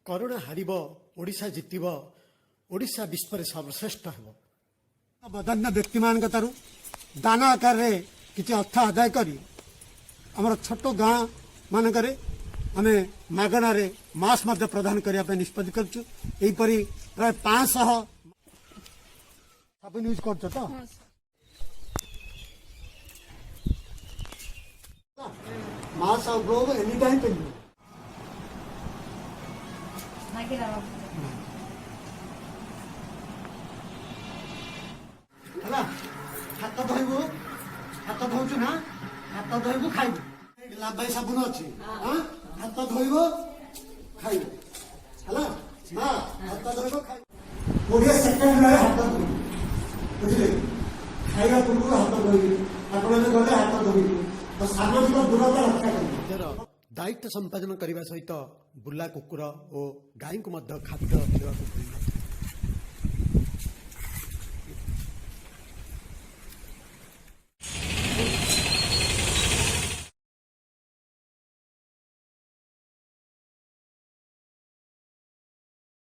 Corona ହାରିବ, ଓଡ଼ିଶା ଜିତିବ, ଓଡ଼ିଶା ବିଶ୍ୱରେ ସର୍ବଶ୍ରେଷ୍ଠ ହେବ। ବଦାନ୍ୟ ବ୍ୟକ୍ତିମାନଙ୍କ ଠାରୁ ଦାନ ଆକାରରେ କିଛି ଅର୍ଥ ଆଦାୟ କରି ଆମର ଛୋଟ ଗାଁ ମାନଙ୍କରେ ଆମେ ମାଗଣାରେ ମାସ୍କ ମଧ୍ୟ ପ୍ରଦାନ କରିବା ପାଇଁ ନିଷ୍ପତ୍ତି କରିଛୁ। ଏହିପରି ପ୍ରାୟ 500 ସାବୁନ ୟୁଜ୍ କରୁଛ ତ? ମାସ୍କ ଆଉ ଗ୍ଲୋଭ୍ ଏନି ଟାଇମ୍ ପିନ୍ଧିବ। ହେଲା, ହାତ ଧୋଇବୁ, ହାତ ଧୋଉଛୁ ନା, ହାତ ଧୋଇବୁ ଖାଇବୁ। ଲାଭାଇ ସାବୁନ ଅଛି, ହାତ ଧୋଇବ ଖାଇବ। ହେଲା, ହାତ ଧୋଇବ ଖାଇବ। 20 ସେକେଣ୍ଡ ରହେ ହାତ ଧୋଇବ, ବୁଝିଲେ? ଖାଇବା ପୂର୍ବରୁ ହାତ ଧୋଇବି, ଆପଣ ଗଲେ ହାତ ଧୋଇବି, ସାମାଜିକ ଦୂରତା ରକ୍ଷା କରିବେ। ନିଜର ଦାୟିତ୍ୱ ସମ୍ପାଦନ କରିବା ସହିତ ବୁଲା କୁକୁର ଓ ଗାଈଙ୍କୁ ମଧ୍ୟ ଖାଦ୍ୟ ଦେବାକୁ